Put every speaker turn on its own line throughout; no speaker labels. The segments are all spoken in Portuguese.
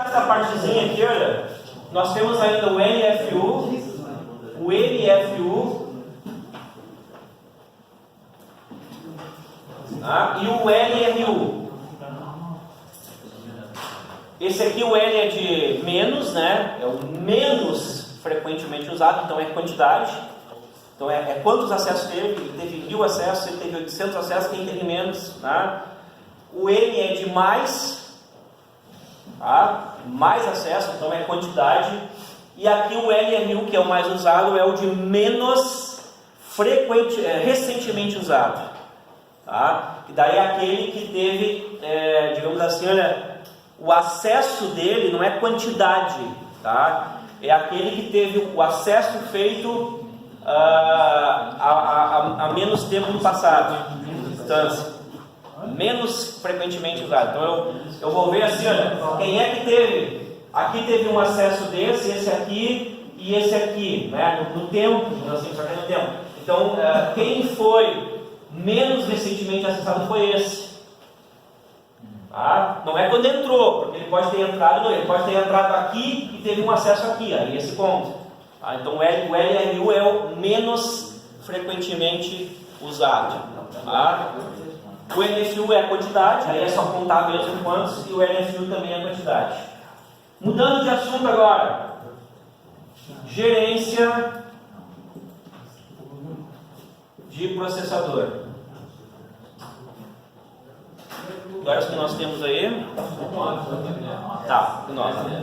Essa partezinha aqui, olha, nós temos ainda o NFU, o NFU, tá? E o LRU. Esse aqui, o L é de menos, né? É o menos frequentemente usado, então é quantidade. Então é quantos acessos teve. Ele teve 1000 acessos, ele teve 800 acessos, quem teve menos, tá? O M é de mais, tá? Mais acesso, então é quantidade. E aqui o LRU, que é o mais usado, é o de menos recentemente usado, tá? E daí é aquele que teve, digamos assim, olha, o acesso dele não é quantidade, tá? É aquele que teve o acesso feito há menos tempo no passado, distância, menos frequentemente usado. Então eu vou ver assim, olha, quem é que teve? Aqui teve um acesso desse, esse aqui e esse aqui, né? No tempo, assim, só que no tempo. Então quem foi menos recentemente acessado foi esse. Tá? Não é quando entrou, porque ele pode ter entrado, ele pode ter entrado aqui e teve um acesso aqui, aí esse ponto. Tá? Então o LRU é o menos frequentemente usado. Tá? O NFU é a quantidade, aí é só contar mesmo quantos, e o LFU também é a quantidade. Mudando de assunto agora, gerência de processador. Agora os que nós temos aí. Tá, 9.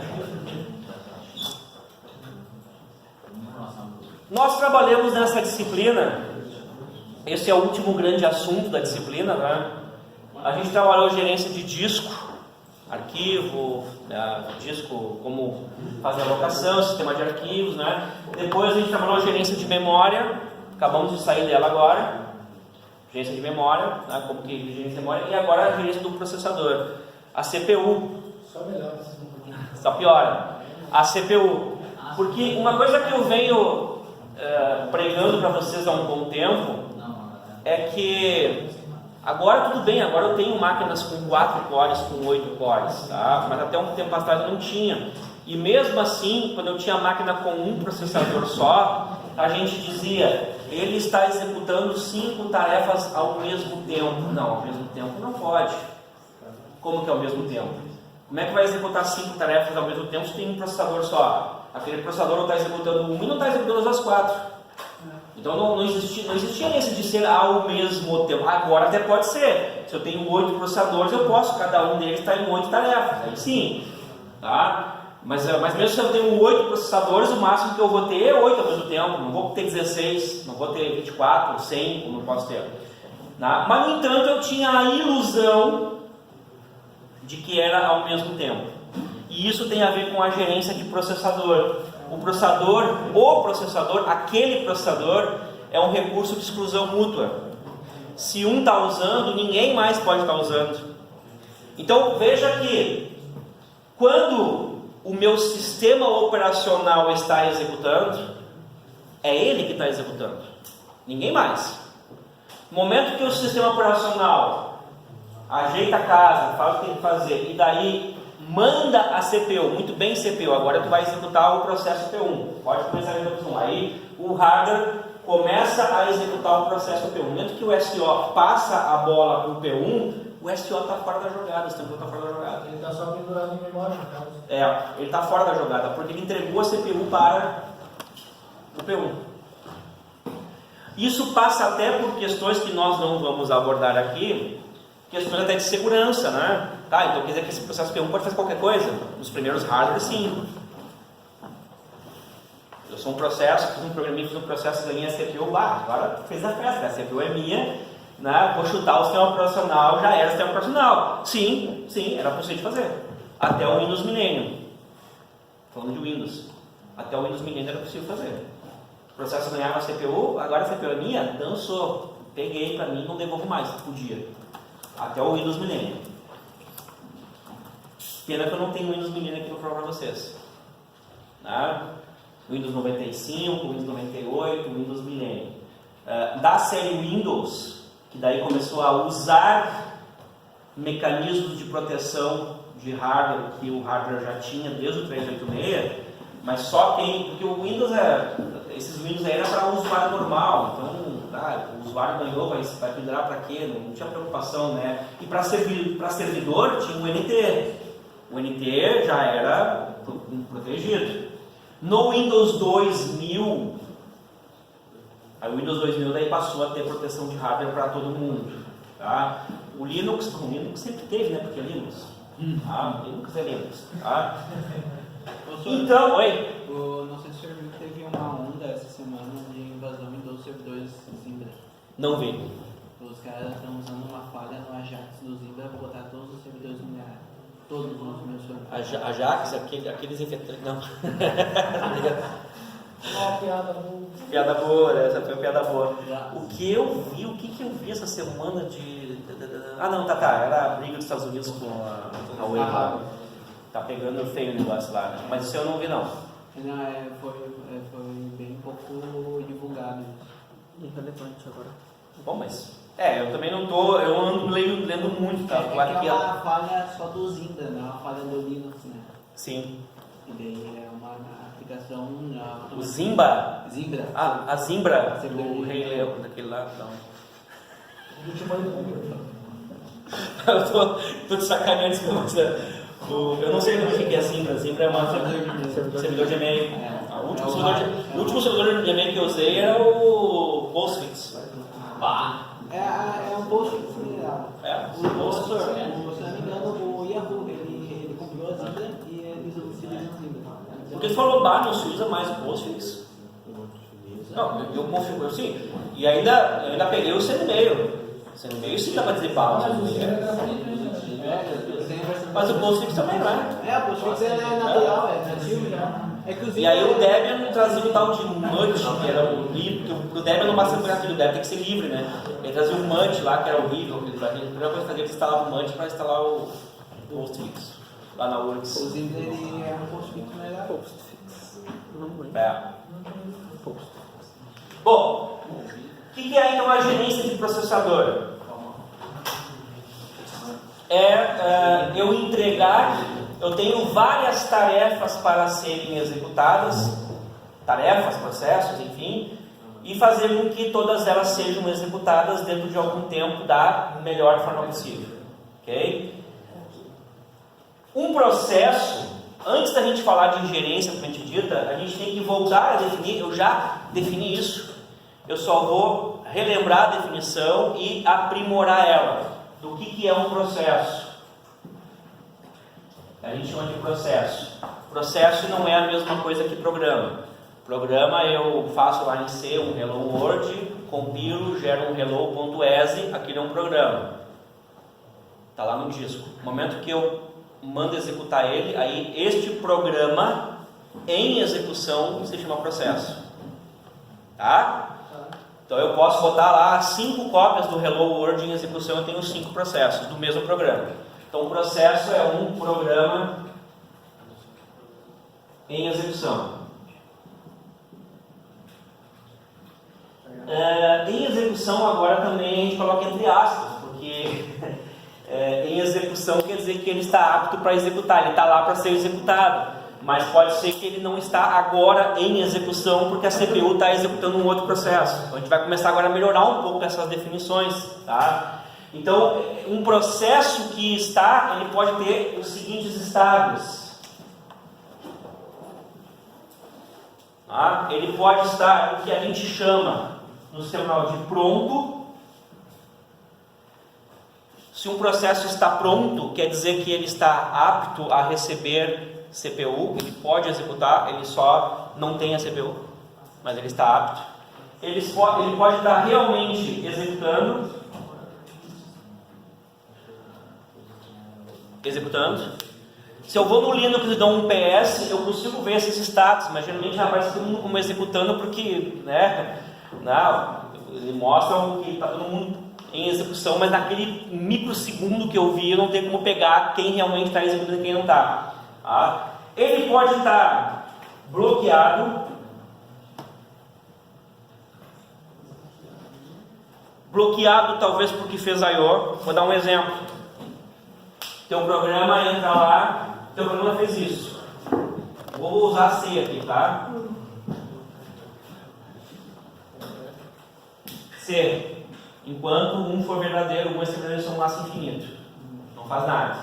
Nós trabalhamos nessa disciplina. Esse é o último grande assunto da disciplina, né? A gente trabalhou gerência de disco, arquivo, disco, como fazer alocação, sistema de arquivos, né? Depois a gente trabalhou gerência de memória. Acabamos de sair dela agora. Gerência de memória, né, como que gerência de memória, e agora a gerência do processador. A CPU.
Só melhor.
Só piora. A CPU. Porque uma coisa que eu venho pregando para vocês há um bom tempo é que agora tudo bem, agora eu tenho máquinas com 4 cores, com 8 cores, tá? Mas até um tempo atrás eu não tinha. E mesmo assim, quando eu tinha máquina com um processador só, a gente dizia, ele está executando 5 tarefas ao mesmo tempo. Não, ao mesmo tempo não pode. Como que é ao mesmo tempo? Como é que vai executar 5 tarefas ao mesmo tempo se tem um processador só? Aquele processador não está executando 1 e não está executando as 4. Então não existia esse de ser ao mesmo tempo. Agora até pode ser. Se eu tenho 8 processadores, eu posso, cada um deles está em 8 tarefas. Aí sim. Tá? Mas mesmo se eu tenho 8 processadores, o máximo que eu vou ter é 8 ao mesmo tempo. Não vou ter 16, não vou ter 24, 100, como eu posso ter. Tá? Mas, no entanto, eu tinha a ilusão de que era ao mesmo tempo. E isso tem a ver com a gerência de processador. O processador, aquele processador, é um recurso de exclusão mútua. Se um está usando, ninguém mais pode estar usando. Então, veja que quando o meu sistema operacional está executando, é ele que está executando, ninguém mais. No momento que o sistema operacional ajeita a casa, faz o que tem que fazer, e daí manda a CPU, muito bem CPU, agora tu vai executar o processo P1, pode começar a execução. Aí o hardware começa a executar o processo P1. No momento que o SO passa a bola para o P1, o SO está fora da jogada, o sistema está fora da jogada.
Ele está só pendurado em memória.
Ele está fora da jogada, porque ele entregou a CPU para o P1. Isso passa até por questões que nós não vamos abordar aqui, questões até de segurança, né? Tá, então quer dizer que esse processo P1 pode fazer qualquer coisa? Nos primeiros hardware, sim. Eu sou um processo, fiz um programinha, fiz um processo da minha CPU, agora fez a festa, a CPU é minha. Né? Vou chutar o sistema operacional, já era o sistema operacional. Sim, era possível de fazer. Até o Windows Millennium. Falando de Windows. Até o Windows Millennium era possível fazer. O processo ganhava a CPU, agora a CPU é minha, dançou. Peguei para mim, não devolvo mais, podia. Até o Windows Millennium. Pena que eu não tenho Windows Millennium aqui para provar para vocês. Né? Windows 95, Windows 98, Windows Millennium. Da série Windows, que daí começou a usar mecanismos de proteção de hardware que o hardware já tinha desde o 386, mas só quem, porque o Windows esses Windows aí era para o usuário normal, então o usuário ganhou, vai pendurar para quê? Não tinha preocupação, né? E para servidor tinha o NT. O NT já era protegido. No Windows 2000, a Windows 2000 daí passou a ter proteção de hardware para todo mundo, tá? O Linux sempre teve, né? Porque é Linux. Linux é Linux, tá? Então, oi.
Não sei se o senhor viu que teve uma onda essa semana de invasão em 2 servidores Zimbra.
Não vi.
Os caras estão usando uma falha no Ajax do Zimbra para botar todos os servidores vulneráveis. Todos os meus servidores.
Ajax, aqueles infectantes. Não.
Piada boa.
Piada boa, essa foi uma piada boa. O que eu vi essa semana de. Era a briga dos Estados Unidos com a Huawei lá. Tá pegando feio o negócio lá, né? Mas isso eu não vi não.
Não, foi bem pouco divulgado.
Irrelevante agora.
Bom, mas. Eu também não tô. Eu ando lendo muito, tá?
É uma falha só do Zimbra, não é uma falha do Linux, né?
Sim.
E daí é uma aplicação.
O Zimbra?
Zimbra.
A Zimbra,
Zimbra
do Rei Leão, daquele lá, não. Eu tô de sacaneando com você. Eu não sei o que é Zimbra. Zimbra é um servidor de e-mail. O último servidor de e-mail que eu usei era o Postfix.
É um Postfix mineral. Se não me engano, o Yahoo, ele comprou a Zimbra e eles utilizam Zimbra.
Porque ele falou, não se usa mais o Postfix. Não, eu configuro sim. E eu ainda peguei o CNMail. O CNMail sim dá pra dizer mas o Postfix também não é.
O Postfix é natural, é nativo já.
E aí o Debian trazia o tal de Mud, que era o livre, porque o Debian não basta ser gratuito, o Debian tem que ser livre, né? Ele trazia o Mud lá, que era horrível, a primeira coisa que fazia era instalar o Mud para instalar o Postfix, lá na Works.
O Zimbra ele é um Postfix melhor.
Bom, o que é então a gerência de processador? Eu entregar, eu tenho várias tarefas para serem executadas, processos, enfim, e fazer com que todas elas sejam executadas dentro de algum tempo da melhor forma possível, ok? Um processo, antes da gente falar de gerência propriamente dita, a gente tem que voltar a definir, eu já defini isso, eu só vou relembrar a definição e aprimorar ela. Do que é um processo? A gente chama de processo. Processo não é a mesma coisa que programa. Programa eu faço lá em C um Hello World, compilo, gero um hello.exe, aquilo é um programa. Está lá no disco. No momento que eu mando executar ele, aí este programa em execução se chama processo. Tá? Então eu posso botar lá 5 cópias do Hello World em execução, eu tenho 5 processos do mesmo programa. Então o processo é um programa em execução. Em execução agora também a gente coloca entre aspas, porque em execução quer dizer que ele está apto para executar, ele está lá para ser executado. Mas pode ser que ele não está agora em execução porque a CPU está executando um outro processo. Então a gente vai começar agora a melhorar um pouco essas definições, tá? Então, um processo que está, ele pode ter os seguintes estados. Tá? Ele pode estar o que a gente chama no terminal de pronto. Se um processo está pronto, quer dizer que ele está apto a receber CPU, ele pode executar, ele só não tem a CPU, mas ele está apto. Ele pode estar realmente executando. Se eu vou no Linux e dou um PS, eu consigo ver esses status, mas geralmente já aparece todo mundo como executando porque, ele mostra que está todo mundo em execução, mas naquele microsegundo que eu vi, eu não tenho como pegar quem realmente está executando e quem não está. Tá? Ele pode estar bloqueado. Bloqueado talvez porque fez I/O. Vou dar um exemplo. Teu programa entra lá, teu programa fez isso. Vou usar C aqui, tá? C. Enquanto um for verdadeiro, um estabelecer um laço infinito. Não faz nada.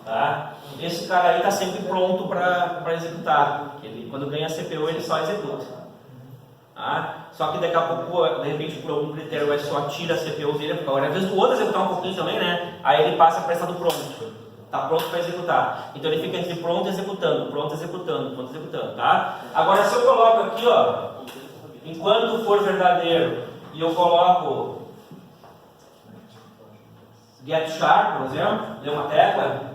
Tá? Esse cara aí está sempre pronto para executar. Quando ganha a CPU, ele só executa. Tá? Só que daqui a pouco, de repente, por algum critério, vai só tira a CPU dele, porque agora, às vezes, o outro executar um pouquinho também, né? Aí ele passa para estado pronto. Está pronto para executar. Então ele fica entre pronto e executando, pronto e executando, pronto e executando. Tá? Agora, se eu coloco aqui, ó, enquanto for verdadeiro, e eu coloco get char, por exemplo, deu uma tecla,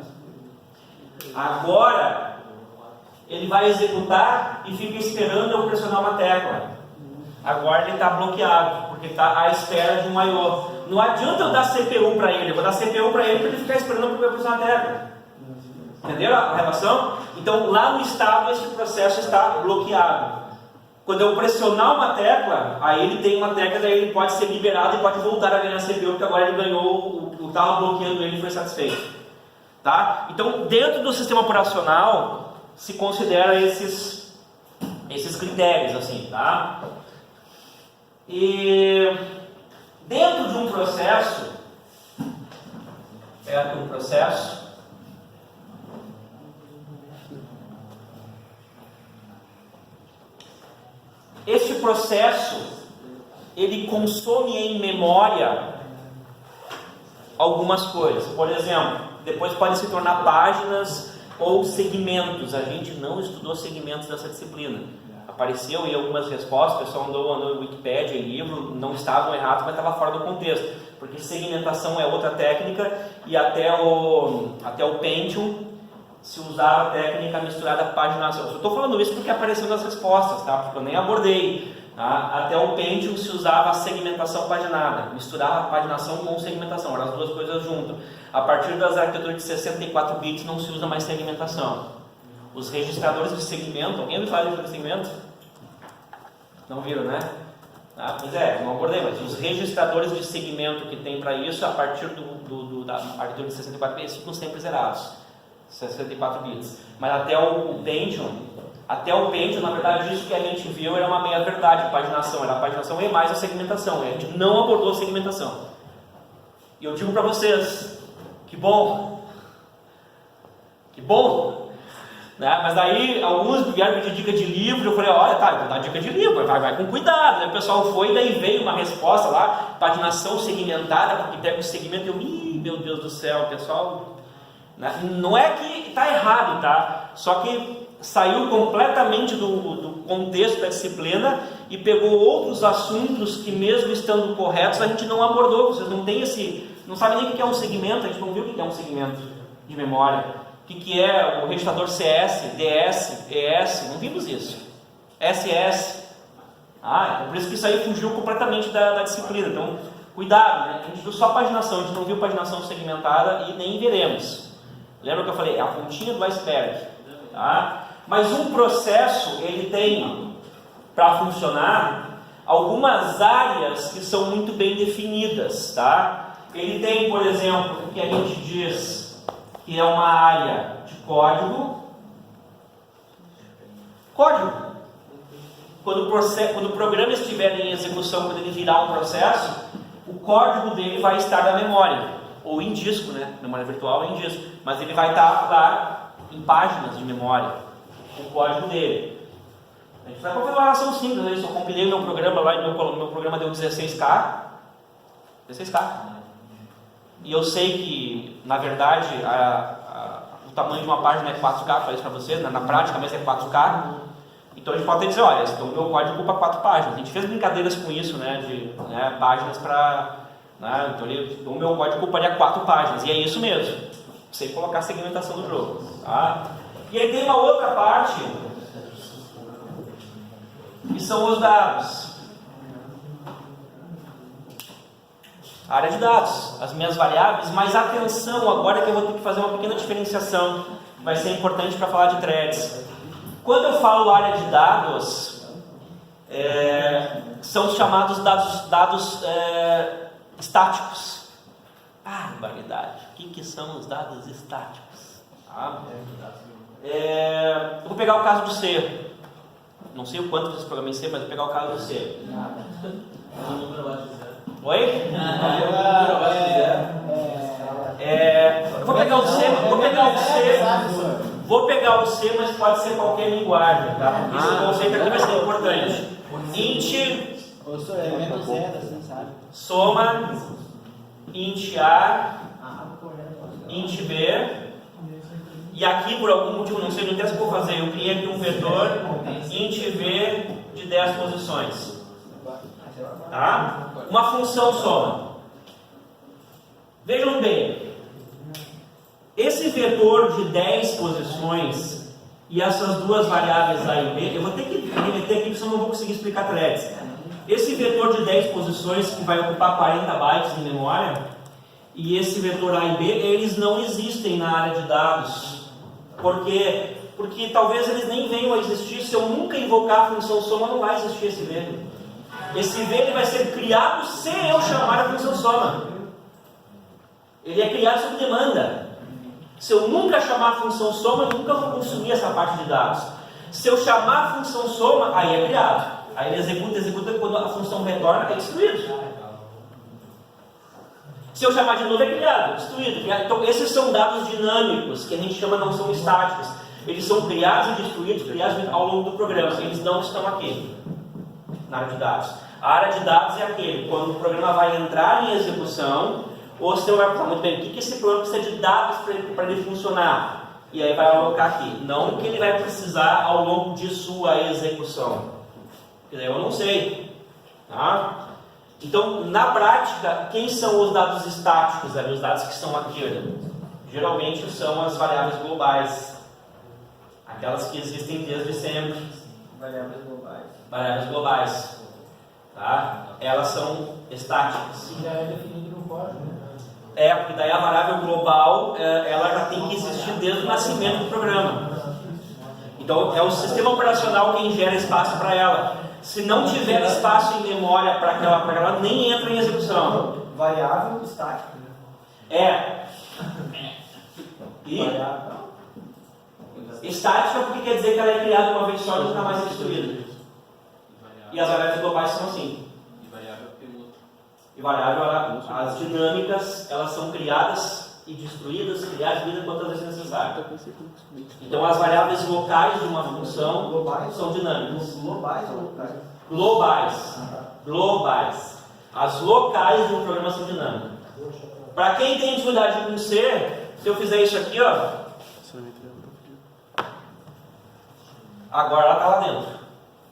agora ele vai executar e fica esperando eu pressionar uma tecla. Agora ele está bloqueado, porque está à espera de um I/O. Não adianta eu dar CPU para ele, eu vou dar CPU para ele ficar esperando para eu pressionar a tecla. Entenderam a relação? Então lá no estado esse processo está bloqueado. Quando eu pressionar uma tecla, aí ele tem uma tecla, daí ele pode ser liberado e pode voltar a ganhar CPU, porque agora ele ganhou, o que estava bloqueando ele foi satisfeito. Tá? Então, dentro do sistema operacional, se considera esses critérios, assim, tá? E dentro de um processo, este processo, ele consome em memória algumas coisas. Por exemplo, depois podem se tornar páginas ou segmentos. A gente não estudou segmentos nessa disciplina. Apareceu em algumas respostas, o pessoal andou no Wikipedia, em livro, não estavam errados, mas estava fora do contexto. Porque segmentação é outra técnica e até o Pentium se usava a técnica misturada à paginação. Eu estou falando isso porque apareceu nas respostas, tá? Porque eu nem abordei. Tá? Até o Pentium se usava a segmentação paginada, misturava a paginação com segmentação, eram as duas coisas juntas. A partir das arquiteturas de 64 bits não se usa mais segmentação. Os registradores de segmento, alguém ouviu falar de segmento? Não viram, né? Ah, pois é, não abordei, mas os registradores de segmento que tem para isso, a partir da arquitetura de 64 bits, ficam sempre zerados. 64 bits. Mas até o Pentium, na verdade, isso que a gente viu era uma meia-verdade, paginação. Era a paginação e mais a segmentação. A gente não abordou a segmentação. E eu digo para vocês, que bom! Que bom! Né? Mas daí, alguns vieram pedir dica de livro, eu falei, olha, tá, vou dar dica de livro, vai com cuidado. Aí o pessoal foi e daí veio uma resposta lá, paginação segmentada, porque pega o segmento e eu, meu Deus do céu, pessoal... Não é que está errado, tá? Só que saiu completamente do contexto da disciplina e pegou outros assuntos que, mesmo estando corretos, a gente não abordou. Vocês não sabem nem o que é um segmento, a gente não viu o que é um segmento de memória. O que é o registrador CS, DS, ES, não vimos isso. SS. Então por isso que isso aí fugiu completamente da disciplina. Então, cuidado, né? A gente viu só paginação, a gente não viu paginação segmentada e nem veremos. Lembra que eu falei? É a pontinha do iceberg. Tá? Mas um processo, ele tem, para funcionar, algumas áreas que são muito bem definidas. Tá? Ele tem, por exemplo, o que a gente diz que é uma área de código. Quando o programa estiver em execução, quando ele virar um processo, o código dele vai estar na memória. Ou em disco, né? Memória virtual ou em disco. Mas ele vai estar lá em páginas de memória, o código dele. A gente vai fazer uma relação simples, eu só compilei meu programa lá e meu programa deu 16K. E eu sei que, na verdade, o tamanho de uma página é 4K, falei isso para vocês, na prática, mas é 4K. Então a gente pode até dizer, olha, o meu código ocupa 4 páginas. A gente fez brincadeiras com isso, né? Páginas para... Então o meu código ocuparia 4 páginas, e é isso mesmo, sem colocar a segmentação do jogo. Tá? E aí tem uma outra parte, que são os dados. A área de dados, as minhas variáveis, mas atenção agora que eu vou ter que fazer uma pequena diferenciação, vai ser importante para falar de threads. Quando eu falo área de dados, são os chamados dados estáticos. Barbaridade. O que são os dados estáticos? Eu vou pegar o caso do C. Não sei o quanto vocês programam em C, mas vou pegar o caso do C. Oi? Eu vou pegar o C, mas pode ser qualquer linguagem, tá? Porque esse conceito aqui vai ser importante. Int, soma, int A, int B, e aqui por algum motivo, não sei, não tem o que eu vou fazer, eu criei aqui um vetor int V de 10 posições. Tá? Uma função soma. Vejam bem, esse vetor de 10 posições e essas duas variáveis A e B, eu vou ter que remeter aqui, senão eu não vou conseguir explicar threads. Esse vetor de 10 posições que vai ocupar 40 bytes de memória e esse vetor A e B, eles não existem na área de dados. Por quê? Porque talvez eles nem venham a existir. Se eu nunca invocar a função soma, não vai existir esse V. Esse V ele vai ser criado se eu chamar a função soma. Ele é criado sob demanda. Se eu nunca chamar a função soma, eu nunca vou consumir essa parte de dados. Se eu chamar a função soma, aí é criado. Aí ele executa, quando a função retorna, é destruído. Se eu chamar de novo, é criado, destruído. Então, esses são dados dinâmicos, que a gente chama, não são estáticos. Eles são criados e destruídos, criados ao longo do programa. Eles não estão aqui, na área de dados. A área de dados é aquele, quando o programa vai entrar em execução, ou se eu vai falar muito bem, o que esse programa precisa de dados para ele funcionar? E aí vai alocar aqui. Não o que ele vai precisar ao longo de sua execução. Porque daí eu não sei. Tá? Então, na prática, quem são os dados estáticos? Os dados que estão aqui. Geralmente são as variáveis globais. Aquelas que existem desde sempre. Variáveis globais. Tá? Elas são estáticas.
Já é definido no código, né?
Porque daí a variável global, ela já tem que existir desde o nascimento do programa. Então, é o sistema operacional quem gera espaço para ela. Se não tiver espaço em memória para ela, nem entra em execução.
Variável estática.
Estática porque quer dizer que ela é criada uma vez só e nunca mais é destruída. E as variáveis globais são assim. E variável, as dinâmicas, elas são criadas e destruídas, criadas e destruídas quantas vezes necessário. Então as variáveis locais de uma função são dinâmicas.
Globais ou locais?
Globais. As locais de um programa são dinâmicas. Para quem tem dificuldade com C, se eu fizer isso aqui, agora ela está lá dentro.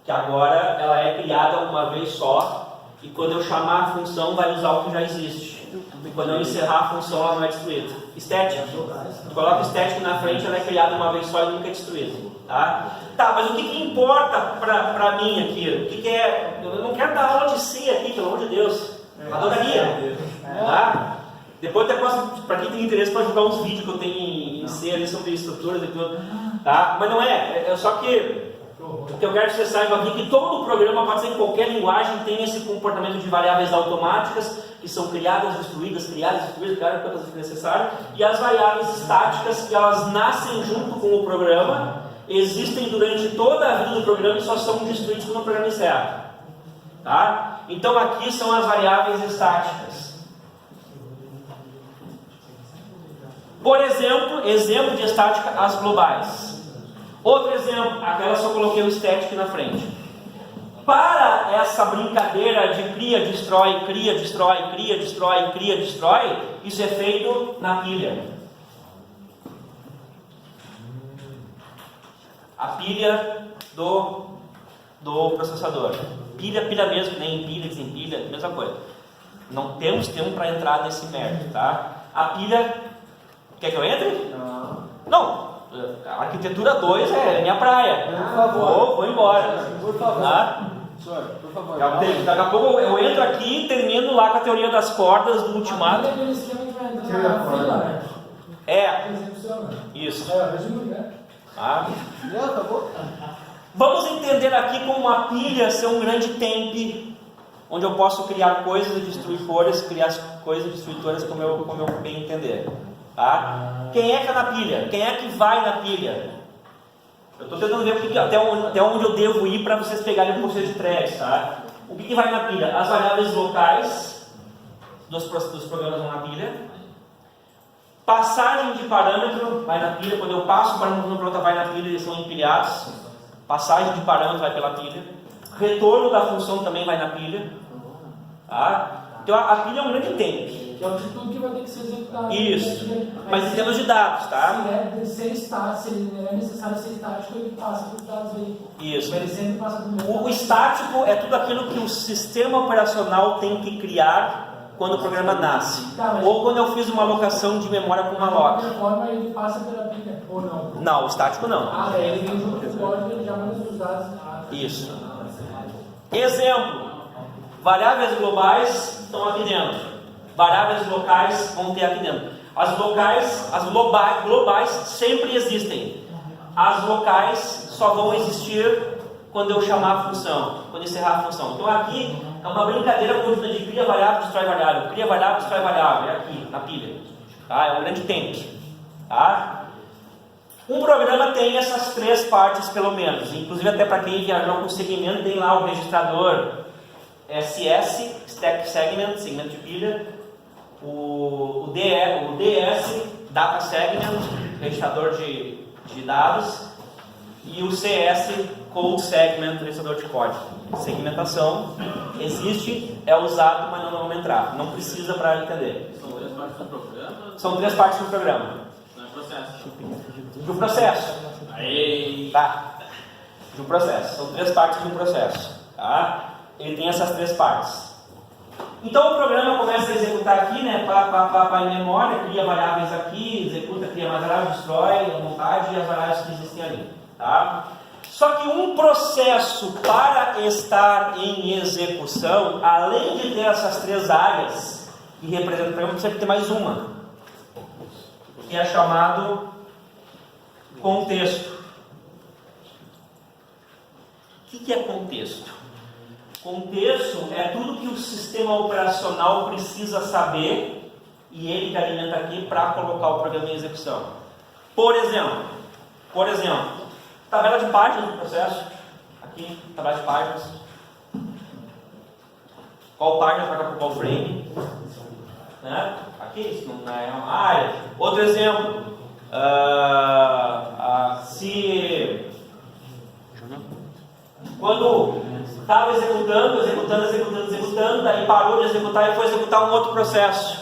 Que agora ela é criada uma vez só. E quando eu chamar a função, vai usar o que já existe. E quando eu encerrar a função, ela não é destruída. Estética. Tu coloca o estético na frente, ela é criada uma vez só e nunca é destruída. Tá, mas o que importa pra mim aqui? O que é? Eu não quero dar aula de C aqui, pelo amor de Deus. Adoraria. Tá? Depois até posso, para quem tem interesse, pode jogar uns vídeos que eu tenho em C ali sobre estruturas e tudo. Tá? Mas não é só que... O que eu quero que você saiba aqui é que todo programa, pode ser em qualquer linguagem, tem esse comportamento de variáveis automáticas que são criadas, destruídas, criadas quantas vezes necessário, e as variáveis estáticas que elas nascem junto com o programa, existem durante toda a vida do programa e só são destruídas quando o programa encerra. Tá? Então aqui são as variáveis estáticas. Por exemplo de estática, as globais. Outro exemplo, aquela só coloquei o static na frente. Para essa brincadeira de cria, destrói, isso é feito na pilha. A pilha do processador. Pilha mesmo, nem pilha, desempilha, mesma coisa. Não temos tempo para entrar nesse mérito, tá? A pilha... Quer que eu entre? Não. A arquitetura 2 é minha praia.
Por favor.
Vou embora.
Por favor.
Tá?
Senhor, por favor.
Daqui a pouco eu entro aqui e termino lá com a teoria das cordas do ultimato.
Aquele esquema que vai entrar na fila, né?
Isso.
Né?
Tá?
Acabou?
Vamos entender aqui como uma pilha ser um grande temp, onde eu posso criar coisas e destruir folhas, criar coisas e destruir folhas como eu bem entender. Tá? Quem é que está na pilha? Quem é que vai na pilha? Eu estou tentando ver até onde eu devo ir para vocês pegarem o conceito de threads. Tá? O que vai na pilha? As variáveis locais dos programas vão na pilha. Passagem de parâmetro vai na pilha. Quando eu passo o parâmetro de uma planta, vai na pilha, eles são empilhados. Passagem de parâmetro vai pela pilha. Retorno da função também vai na pilha. Tá? Então a pilha é um grande tempo.
Que é o de tudo que vai ter que ser executado.
Isso. Mas em termos de dados, tá?
Se é necessário ser estático, ele passa por dados aí.
Isso.
Ele sempre passa por
O estático é tudo aquilo que o sistema operacional tem que criar quando o programa nasce.
Tá,
ou quando eu fiz uma alocação de memória com uma lock.
De qualquer forma, ele passa pela pilha, ou não?
Não, o estático não.
Ele vem junto com o código, ele já manda os dados.
Isso. Exemplo. Variáveis globais estão aqui dentro. Variáveis locais vão ter aqui dentro. As globais sempre existem. As locais só vão existir quando eu chamar a função, quando encerrar a função. Então aqui é uma brincadeira contínua de cria variável, destrói variável, cria variável, destrói variável. É aqui, na pilha. Tá? É um grande tempo. Tá? Um programa tem essas três partes pelo menos. Inclusive até para quem viajou com segmento, tem lá o registrador SS, Stack Segment, segmento de pilha. O DS, Data Segment, registrador de dados, e o CS, Code Segment, registrador de código. Segmentação existe, é usado, mas não vamos entrar. Não precisa para entender.
São três partes do programa?
São três partes do programa.
Não é processo.
De um processo.
Aí.
Tá. De um processo. São três partes de um processo. Tá? Ele tem essas três partes. Então o programa começa a executar aqui, né, em memória, cria variáveis aqui, executa, cria mais variáveis, destrói à vontade e as variáveis que existem ali. Tá? Só que um processo para estar em execução, além de ter essas três áreas que representam o programa, precisa ter mais uma, que é chamado contexto. O que é contexto? Contexto é tudo que o sistema operacional precisa saber e ele que alimenta aqui para colocar o programa em execução. Por exemplo, tabela de páginas do processo. Aqui, tabela de páginas. Qual página para qual frame? Né? Aqui, isso não é uma área. Outro exemplo. Se quando estava executando, daí parou de executar e foi executar um outro processo.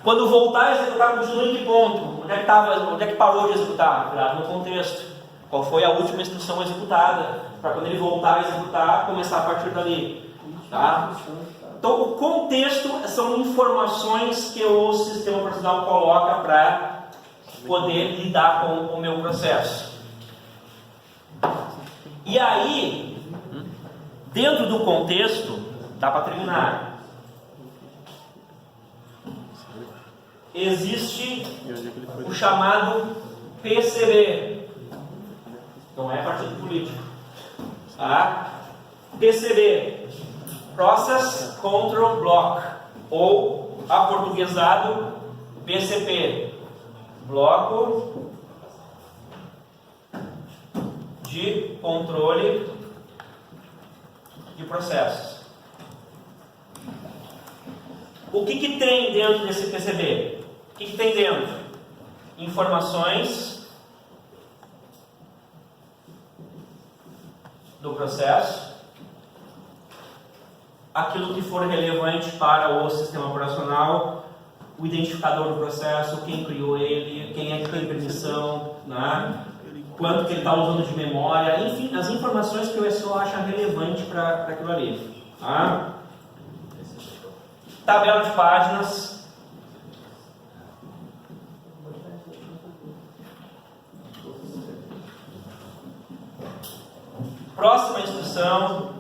Quando voltar a executar, continua em que ponto? Onde é que parou de executar? No contexto. Qual foi a última instrução executada? Para quando ele voltar a executar, começar a partir dali. Tá? Então, o contexto são informações que o sistema operacional coloca para poder lidar com o meu processo. E aí, dentro do contexto, dá para terminar. Existe o chamado PCB. Não é partido político. Tá? PCB, Process Control Block, ou aportuguesado BCP, Bloco de Controle de Processos. O que tem dentro desse PCB? O que tem dentro? Informações do processo, aquilo que for relevante para o sistema operacional, o identificador do processo, quem criou ele, quem é que tem permissão, né? Quanto que ele está usando de memória, enfim, as informações que o SO acha relevante para aquilo ali. Tá? Tabela de páginas. Próxima instrução.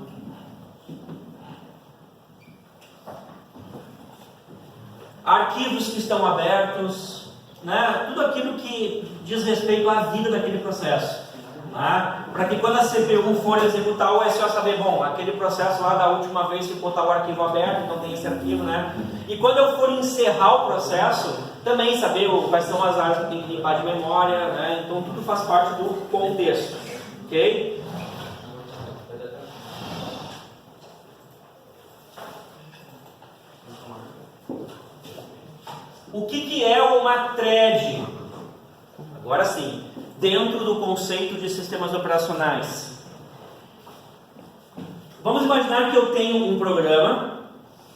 Arquivos que estão abertos, né? Tudo aquilo que diz respeito à vida daquele processo. Para que quando a CPU for executar o SO saber, bom, aquele processo lá da última vez ficou tal arquivo aberto, então tem esse arquivo, né? E quando eu for encerrar o processo, também saber quais são as áreas que tem que limpar de memória, né? Então tudo faz parte do contexto, ok? O que é uma thread? Agora sim, dentro do conceito de sistemas operacionais. Vamos imaginar que eu tenho um programa,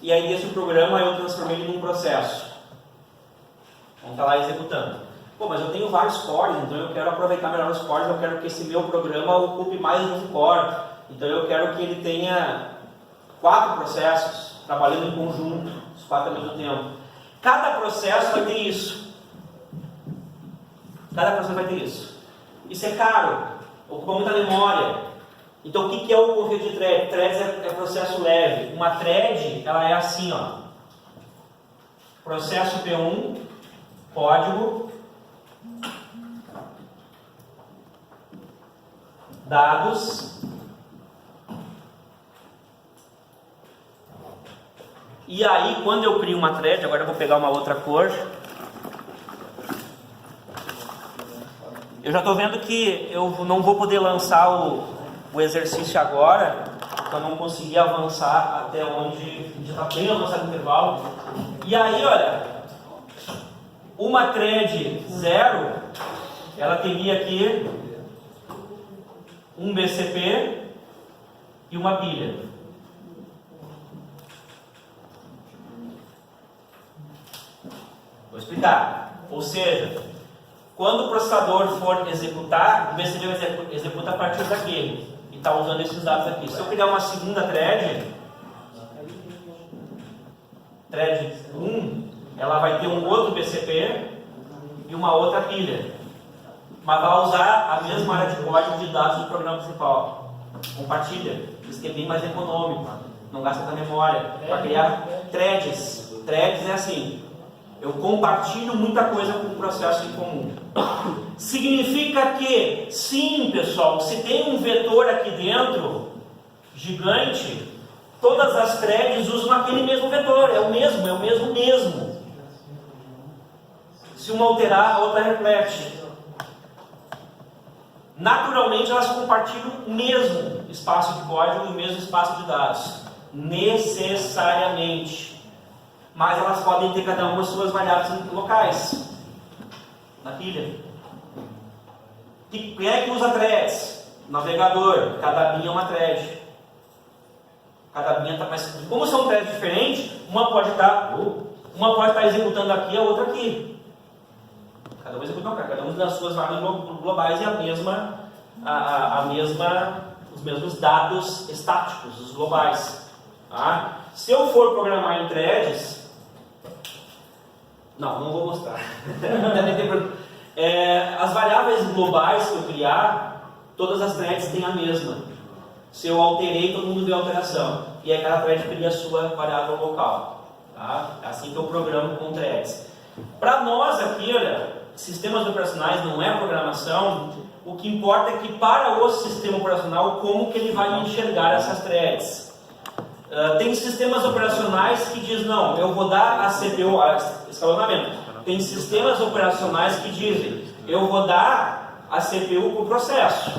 e aí desse programa eu transformei ele num processo. Vamos estar lá executando. Pô, mas eu tenho vários cores, então eu quero aproveitar melhor os cores, eu quero que esse meu programa ocupe mais de um core. Então eu quero que ele tenha 4 processos, trabalhando em conjunto, os 4 ao mesmo tempo. Cada processo vai ter isso. Cada processo vai ter isso. Isso é caro, ocupa muita memória. Então o que é o conceito de thread? Threads é processo leve. Uma thread, ela é assim, ó. Processo P1, código, dados, e aí quando eu crio uma thread, agora eu vou pegar uma outra cor. Eu já estou vendo que eu não vou poder lançar o exercício agora, porque eu não consegui avançar até onde já está bem avançado o intervalo. E aí, olha, uma thread 0, ela teria aqui um BCP e uma pilha. Vou explicar. Ou seja, quando o processador for executar, o BCP executa a partir daquele e está usando esses dados aqui. Se eu criar uma segunda thread 1, ela vai ter um outro BCP e uma outra pilha, mas vai usar a mesma área de código de dados do programa principal. Compartilha, isso que é bem mais econômico, não gasta tanta memória. Para criar threads, threads é assim: eu compartilho muita coisa com um processo em comum. Significa que, sim, pessoal, se tem um vetor aqui dentro, gigante, todas as threads usam aquele mesmo vetor, é o mesmo. Se uma alterar, a outra reflete. Naturalmente, elas compartilham o mesmo espaço de código e o mesmo espaço de dados. Necessariamente. Mas elas podem ter cada uma suas variáveis locais na pilha. Quem é que usa threads? Navegador. Cada abinha é uma thread. Cada abinha está mais. Como são threads diferentes, uma pode estar executando aqui, a outra aqui. Cada um executando cada uma das suas variáveis globais e os mesmos dados estáticos, os globais. Tá? Se eu for programar em threads, não vou mostrar. As variáveis globais que eu criar, todas as threads têm a mesma. Se eu alterei, todo mundo vê a alteração. E aí cada thread cria a sua variável local. Tá? É assim que eu programo com threads. Para nós aqui, olha, sistemas operacionais não é programação. O que importa é que para o sistema operacional, como que ele vai enxergar essas threads. Tem sistemas operacionais que diz, não, eu vou dar a CPU, escalonamento. Tem sistemas operacionais que dizem, eu vou dar a CPU para o processo.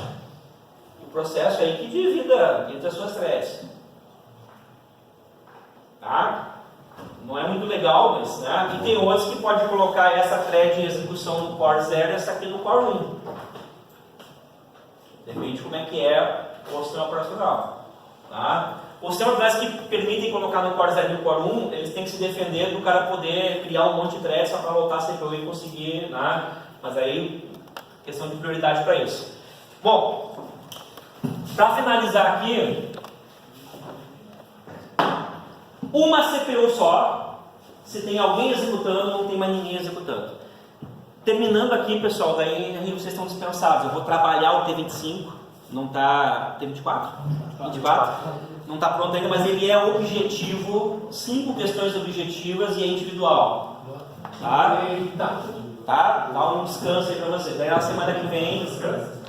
O processo é aí que divida entre as suas threads. Tá? Não é muito legal, mas né? E tem outros que pode colocar essa thread em execução no Core 0 e essa aqui no Core 1. Depende de como é que é o sistema operacional. Tá? Os sistemas operacionais que permitem colocar no Core 0 e no Core 1, eles têm que se defender do cara poder criar um monte de thread só para lotar a CPU e conseguir, né? Mas aí, questão de prioridade para isso. Bom, para finalizar aqui, uma CPU só, se tem alguém executando, não tem mais ninguém executando. Terminando aqui, pessoal, daí vocês estão dispensados. Eu vou trabalhar o T25, não está... T24? 24? Não está pronto ainda, mas ele é objetivo, 5 questões objetivas e é individual. Tá? Tá? Dá um descanso aí para vocês. Daí na semana que vem, descansa.